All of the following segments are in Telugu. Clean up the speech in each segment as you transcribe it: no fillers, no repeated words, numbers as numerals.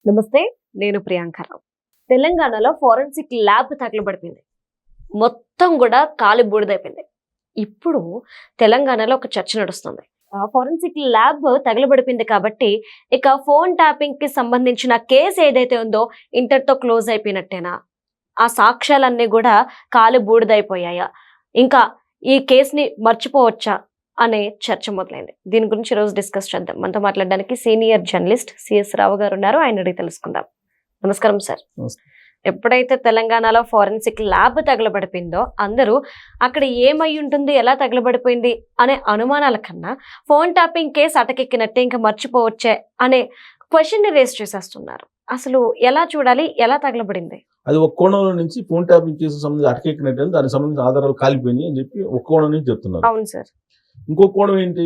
నమస్తే, నేను ప్రియాంకరావు. తెలంగాణలో ఫోరెన్సిక్ ల్యాబ్ తగలబడిపోయింది. మొత్తం కూడా కాలి బూడిదైపోయింది. ఇప్పుడు తెలంగాణలో ఒక చర్చ నడుస్తుంది. ఫోరెన్సిక్ ల్యాబ్ తగలబడిపోయింది కాబట్టి ఇక ఫోన్ ట్యాపింగ్ కి సంబంధించిన కేసు ఏదైతే ఉందో ఇంతటితో క్లోజ్ అయిపోయినట్టేనా? ఆ సాక్ష్యాలన్నీ కూడా కాలి బూడిదైపోయాయా? ఇంకా ఈ కేసుని మర్చిపోవచ్చా అనే చర్చ మొదలైంది. దీని గురించి రోజు డిస్కస్ చేద్దాం. మనతో మాట్లాడడానికి సీనియర్ జర్నలిస్ట్ సిఎస్ రావు గారు ఉన్నారు. ఆయన అడిగి తెలుసుకుందాం. నమస్కారం సార్. ఎప్పుడైతే తెలంగాణలో ఫోరెన్సిక్ ల్యాబ్ తగలబడిపోయిందో అందరూ అక్కడ ఏమై ఉంటుంది, ఎలా తగలబడిపోయింది అనే అనుమానాల కన్నా ఫోన్ ట్యాపింగ్ కేసు అటకెక్కినట్టే ఇంకా మర్చిపోవచ్చే అనే క్వశ్చన్ ని రేస్ చేసేస్తున్నారు. అసలు ఎలా చూడాలి, ఎలా తగలబడింది? అది ఒక కోణంలో నుంచి ఫోన్ ట్యాపింగ్ కేసు సంబంధించి అటకెక్కినట్టు దానికి సంబంధించిన ఆధారాలు కాలిపోయినాయి అని చెప్పి ఒక కోణం నుంచి చెప్తున్నారు. అవును సార్. ఇంకో కోణం ఏంటి,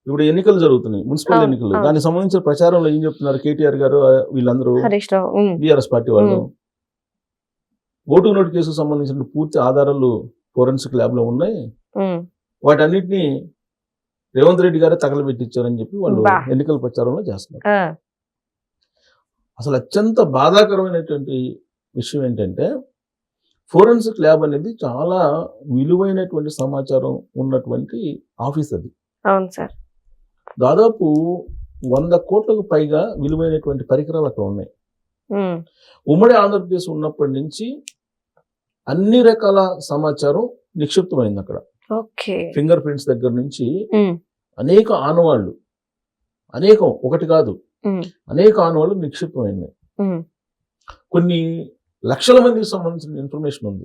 ఇప్పుడు ఎన్నికలు జరుగుతున్నాయి, మున్సిపల్ ఎన్నికలు. దానికి సంబంధించిన ప్రచారంలో ఏం చెప్తున్నారు, కేటీఆర్ గారు వీళ్ళందరూ బీఆర్ఎస్ పార్టీ వాళ్ళు ఓటు నోటు కేసుకు సంబంధించిన పూర్తి ఆధారాలు ఫోరెన్సిక్ ల్యాబ్ లో ఉన్నాయి, వాటన్నిటిని రేవంత్ రెడ్డి గారే తగలబెట్టించారని చెప్పి వాళ్ళు ఎన్నికల ప్రచారంలో చేస్తున్నారు. అసలు అత్యంత బాధాకరమైనటువంటి విషయం ఏంటంటే, ఫోరెన్సిక్ ల్యాబ్ అనేది చాలా విలువైనటువంటి సమాచారం ఉన్నటువంటి ఆఫీస్ అది. అవును సార్. దాదాపు 100 కోట్లకు పైగా విలువైనటువంటి పరికరాలు అక్కడ ఉన్నాయి. ఉమ్మడి ఆంధ్రప్రదేశ్ ఉన్నప్పటి నుంచి అన్ని రకాల సమాచారం నిక్షిప్తమైంది అక్కడ. ఫింగర్ ప్రింట్స్ దగ్గర నుంచి అనేక ఆనవాళ్లు, అనేకం ఒకటి కాదు అనేక ఆనవాళ్లు నిక్షిప్తమైనాయి. కొన్ని లక్షల మందికి సంబంధించిన ఇన్ఫర్మేషన్ ఉంది.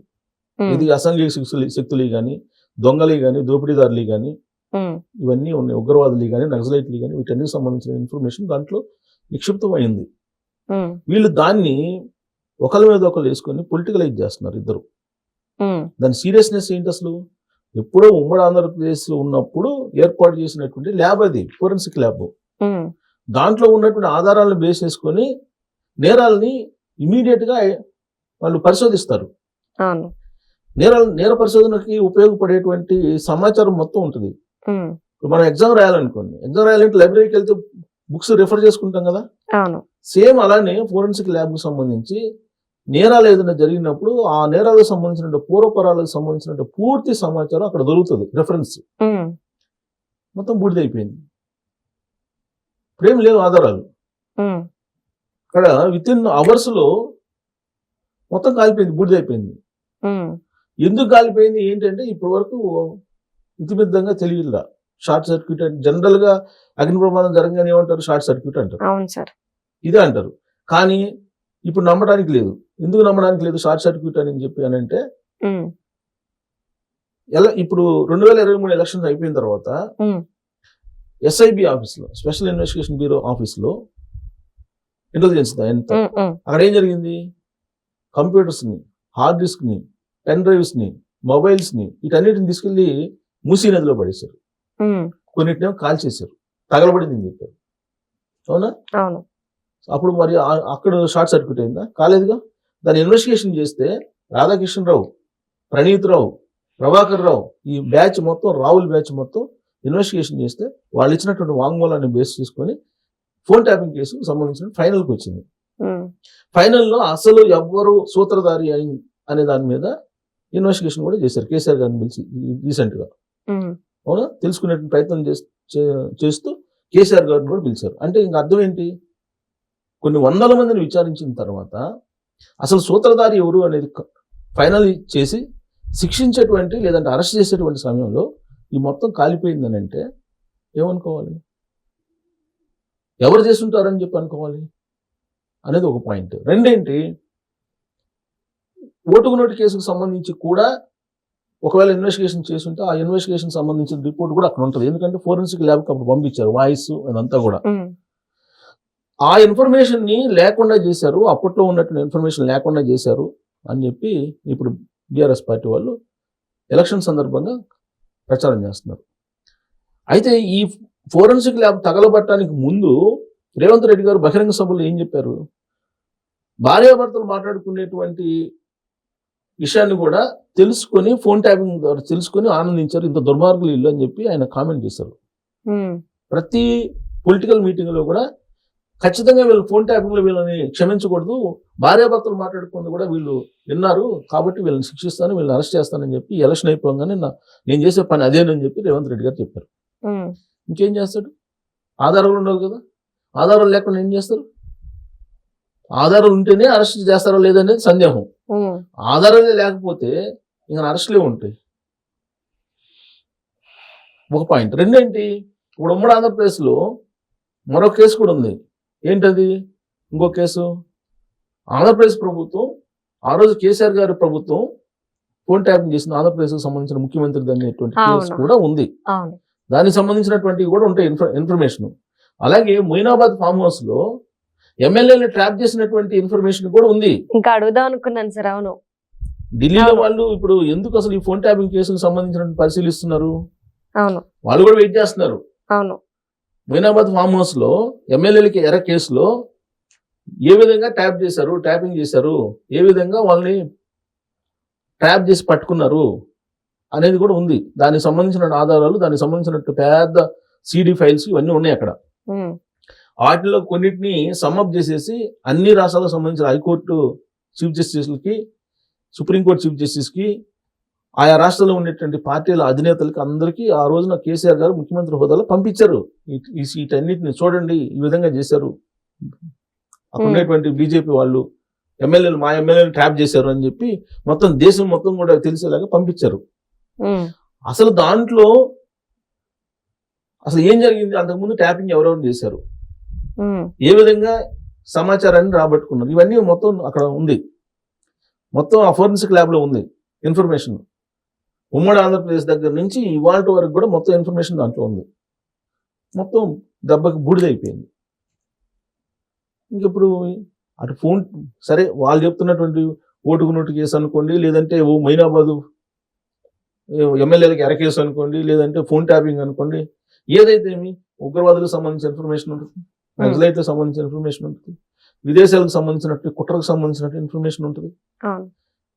ఇది అసంఘిక శక్తులు కానీ, దొంగలు కానీ, దోపిడీదారులు కానీ, ఇవన్నీ ఉన్నాయి, ఉగ్రవాదులు కానీ, నక్సలైట్లు కానీ, వీటన్నిటికి సంబంధించిన ఇన్ఫర్మేషన్ దాంట్లో నిక్షిప్తమైంది. వీళ్ళు దాన్ని ఒకరి మీద ఒకరు వేసుకొని పొలిటికలైజ్ చేస్తున్నారు ఇద్దరు. దాని సీరియస్నెస్ ఏంటి అసలు? ఎప్పుడో ఉమ్మడి ఆంధ్రప్రదేశ్ లో ఉన్నప్పుడు ఏర్పాటు చేసినటువంటి ల్యాబ్ అది, ఫోరెన్సిక్ ల్యాబ్. దాంట్లో ఉన్నటువంటి ఆధారాలను బేస్ చేసుకొని నేరాలని ఇమీడియట్ గా వాళ్ళు పరిశోధిస్తారు. నేర పరిశోధనకి ఉపయోగపడేటువంటి సమాచారం మొత్తం ఉంటుంది. మనం ఎగ్జామ్ రాయాలనుకోండి, ఎగ్జామ్ రాయాలంటే లైబ్రరీకి వెళ్తే బుక్స్ రిఫర్ చేసుకుంటాం కదా, సేమ్ అలానే ఫోరెన్సిక్ ల్యాబ్ కు సంబంధించి నేరాలు ఏదైనా జరిగినప్పుడు ఆ నేరాలకు సంబంధించిన పూర్వపరాలకు సంబంధించిన పూర్తి సమాచారం అక్కడ దొరుకుతుంది. రెఫరెన్స్ మొత్తం బూడిదైపోయింది. ఇప్పుడేం లేవు ఆధారాలు. అక్కడ విత్ ఇన్ అవర్స్ లో మొత్తం కాలిపోయింది, బూడిదైపోయింది. ఎందుకు కాలిపోయింది ఏంటంటే ఇప్పటి వరకు ఇతిమిద్దంగా తెలియదు. షార్ట్ సర్క్యూట్ అంటే జనరల్ గా అగ్ని ప్రమాదం జరగగానే ఏమంటారు, షార్ట్ సర్క్యూట్ అంటారు, ఇదే అంటారు. కానీ ఇప్పుడు నమ్మడానికి లేదు. ఎందుకు నమ్మడానికి లేదు షార్ట్ సర్క్యూట్ అని చెప్పి అని అంటే, ఎలా ఇప్పుడు 2023 ఎలక్షన్స్ అయిపోయిన తర్వాత ఎస్ఐబి ఆఫీస్ లో, స్పెషల్ ఇన్వెస్టిగేషన్ బ్యూరో ఆఫీస్ లో ఇంటెలిజెన్స్ ఎంత అక్కడ ఏం జరిగింది, కంప్యూటర్స్ ని, హార్డ్ డిస్క్ ని, పెన్ డ్రైవ్స్ ని, మొబైల్స్ ని, వీటన్నిటిని తీసుకెళ్లి మూసీ నదిలో పడేశారు. కొన్నిటినేమో కాల్ చేశారు, తగలబడింది అని చెప్పారు. అవునా? అప్పుడు మరి అక్కడ షార్ట్ సర్క్యూట్ అయిందా? కాలేదుగా. దాన్ని ఇన్వెస్టిగేషన్ చేస్తే రాధాకిషన్ రావు, ప్రణీత్ రావు, ప్రభాకర్ రావు, ఈ బ్యాచ్ మొత్తం, రాహుల్ బ్యాచ్ మొత్తం ఇన్వెస్టిగేషన్ చేస్తే వాళ్ళు ఇచ్చినటువంటి వాంగ్మూలాన్ని బేస్ చేసుకొని ఫోన్ ట్యాపింగ్ కేసు సంబంధించిన ఫైనల్కి వచ్చింది. ఫైనల్లో అసలు ఎవ్వరు సూత్రధారి అనే దాని మీద ఇన్వెస్టిగేషన్ కూడా చేశారు. కేసీఆర్ గారిని పిలిచి రీసెంట్ గా, అవునా, తెలుసుకునే ప్రయత్నం చేస్తూ కేసీఆర్ గారిని కూడా పిలిచారు. అంటే ఇంకా అర్థం ఏంటి, కొన్ని వందల మందిని విచారించిన తర్వాత అసలు సూత్రధారి ఎవరు అనేది ఫైనల్ చేసి శిక్షించేటువంటి లేదంటే అరెస్ట్ చేసేటువంటి సమయంలో ఈ మొత్తం కాలిపోయిందని అంటే ఏమనుకోవాలి, ఎవరు చేస్తుంటారని చెప్పి అనుకోవాలి అనేది ఒక పాయింట్. రెండేంటి, ఓటుకు నోటు కేసుకు సంబంధించి కూడా ఒకవేళ ఇన్వెస్టిగేషన్ చేస్తుంటే ఆ ఇన్వెస్టిగేషన్ సంబంధించిన రిపోర్ట్ కూడా అక్కడ ఉంటుంది. ఎందుకంటే ఫోరెన్సిక్ ల్యాబ్కి అప్పుడు పంపించారు వాయిస్ అదంతా కూడా. ఆ ఇన్ఫర్మేషన్ ని లేకుండా చేశారు, అప్పట్లో ఉన్నటువంటి ఇన్ఫర్మేషన్ లేకుండా చేశారు అని చెప్పి ఇప్పుడు బీఆర్ఎస్ పార్టీ వాళ్ళు ఎలక్షన్ సందర్భంగా ప్రచారం చేస్తున్నారు. అయితే ఈ ఫోరెన్సిక్ ల్యాబ్ తగలబట్టడానికి ముందు రేవంత్ రెడ్డి గారు బహిరంగ సభలో ఏం చెప్పారు, భార్యాభర్తలు మాట్లాడుకునేటువంటి విషయాన్ని కూడా తెలుసుకొని ఫోన్ ట్యాపింగ్ ద్వారా తెలుసుకొని ఆనందించారు, ఇంత దుర్మార్గులు ఇల్లు అని చెప్పి ఆయన కామెంట్ చేశారు. ప్రతి పొలిటికల్ మీటింగ్ లో కూడా ఖచ్చితంగా వీళ్ళు ఫోన్ ట్యాపింగ్ లో వీళ్ళని క్షమించకూడదు, భార్యాభర్తలు మాట్లాడుకుంది కూడా వీళ్ళు విన్నారు కాబట్టి వీళ్ళని శిక్షిస్తాను, వీళ్ళని అరెస్ట్ చేస్తానని చెప్పి ఎలక్షన్ అయిపోగానే నేను చేసే పని అదేనని చెప్పి రేవంత్ రెడ్డి గారు చెప్పారు. ఇంకేం చేస్తాడు? ఆధారాలు ఉండాలి కదా, ఆధారాలు లేకుండా ఏం చేస్తారు? ఆధారాలు ఉంటేనే అరెస్ట్ చేస్తారో లేదనేది సందేహం. ఆధారాలే లేకపోతే ఇంకా అరెస్ట్లే ఉంటాయి. ఒక పాయింట్. రెండేంటి, ఇప్పుడు ఉమ్మడి ఆంధ్రప్రదేశ్ లో మరో కేసు కూడా ఉంది. ఏంటది? ఇంకో కేసు. ఆంధ్రప్రదేశ్ ప్రభుత్వం ఆ రోజు కేసీఆర్ గారి ప్రభుత్వం ఫోన్ ట్యాపింగ్ చేసిన ఆంధ్రప్రదేశ్ కు సంబంధించిన ముఖ్యమంత్రి అనేటువంటి కేసు కూడా ఉంది. దానికి సంబంధించినటువంటి కూడా ఉంటాయి ఇన్ఫర్మేషన్. అలాగే మొయినాబాద్ ఫామ్ హౌస్ లో ఎమ్మెల్యేని ట్రాప్ చేసినటువంటి ఇన్ఫర్మేషన్ కూడా ఉంది. ఇంకా అడుగుదాం అనుకున్నాను సార్. అవును, ఢిల్లీలో వాళ్ళు ఇప్పుడు ఎందుకు అసలు ఈ ఫోన్ ట్యాపింగ్ కేసుకు సంబంధించిన పరిశీలిస్తున్నారు? అవును, వాళ్ళు కూడా వెయిట్ చేస్తున్నారు. అవును, మొయినాబాద్ ఫామ్ హౌస్ లో ఎమ్మెల్యేలకి ఎర్ర కేసులో ఏ విధంగా ట్యాపింగ్ చేశారు, ఏ విధంగా వాళ్ళని ట్యాప్ చేసి పట్టుకున్నారు అనేది కూడా ఉంది. దానికి సంబంధించిన ఆధారాలు, దానికి సంబంధించిన పెద్ద సిడి ఫైల్స్ ఇవన్నీ ఉన్నాయి అక్కడ. వాటిలో కొన్నిటిని సమ్అప్ చేసేసి అన్ని రాష్ట్రాలకు సంబంధించిన హైకోర్టు చీఫ్ జస్టిస్లకి, సుప్రీంకోర్టు చీఫ్ జస్టిస్కి, ఆయా రాష్ట్రాల్లో ఉండేటువంటి పార్టీల అధినేతలకి అందరికీ ఆ రోజున కేసీఆర్ గారు ముఖ్యమంత్రి హోదాలో పంపించారు. వీటన్నిటిని చూడండి, ఈ విధంగా చేశారు, అక్కడ ఉండేటువంటి బీజేపీ వాళ్ళు మా ఎమ్మెల్యేలు ట్రాప్ చేశారు అని చెప్పి మొత్తం దేశం మొత్తం కూడా తెలిసేలాగా పంపించారు. అసలు దాంట్లో అసలు ఏం జరిగింది, అంతకుముందు ట్యాపింగ్ ఎవరెవరు చేశారు, ఏ విధంగా సమాచారాన్ని రాబట్టుకున్నారు, ఇవన్నీ మొత్తం అక్కడ ఉంది. మొత్తం ఆ ఫోరెన్సిక్ ల్యాబ్ లో ఉంది ఇన్ఫర్మేషన్. ఉమ్మడి ఆంధ్రప్రదేశ్ దగ్గర నుంచి ఇవాళ వరకు కూడా మొత్తం ఇన్ఫర్మేషన్ దాంట్లో ఉంది. మొత్తం దెబ్బకి బూడిదైపోయింది. ఇంకెప్పుడు అటు ఫోన్ సరే, వాళ్ళు చెప్తున్నటువంటి ఓటుకు నోటు కేసు అనుకోండి, లేదంటే మొయినాబాదు ఎమ్మెల్యేలకి ఎర కేసు అనుకోండి, లేదంటే ఫోన్ ట్యాపింగ్ అనుకోండి, ఏదైతే ఉగ్రవాదులకు సంబంధించిన ఇన్ఫర్మేషన్ ఉంటుంది, నక్సలైట్లకు సంబంధించిన ఇన్ఫర్మేషన్ ఉంటుంది, విదేశాలకు సంబంధించినట్టు కుట్రకు సంబంధించినట్టు ఇన్ఫర్మేషన్ ఉంటుంది.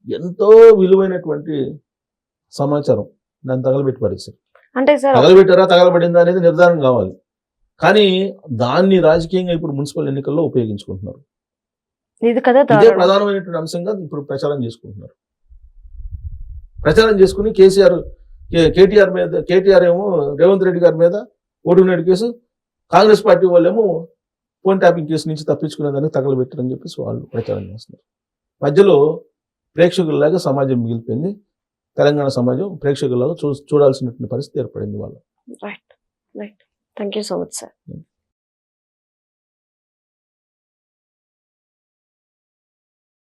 ఎంతో విలువైనటువంటి సమాచారం దాన్ని తగలబెట్టి పరిస్థితి. అంటే తగలబెట్టారా తగలబడిందా అనేది నిర్ధారణ కావాలి. కానీ దాన్ని రాజకీయంగా ఇప్పుడు మున్సిపల్ ఎన్నికల్లో ఉపయోగించుకుంటున్నారు. ఇదే ప్రధానమైనటువంటి అంశంగా ఇప్పుడు ప్రచారం చేసుకుంటున్నారు. ప్రచారం చేసుకుని కేటీఆర్ ఏమో రేవంత్ రెడ్డి గారి మీద ఓటుకునేటి కేసు, కాంగ్రెస్ పార్టీ వాళ్ళేమో ఫోన్ ట్యాపింగ్ కేసు నుంచి తప్పించుకునేదానికి తగలబెట్టారని చెప్పేసి వాళ్ళు ప్రచారం చేస్తున్నారు. మధ్యలో ప్రేక్షకుల్లాగా సమాజం మిగిలిపోయింది. తెలంగాణ సమాజం ప్రేక్షకుల్లాగా చూడాల్సినటువంటి పరిస్థితి ఏర్పడింది వాళ్ళు. Right. Thank you so much sir.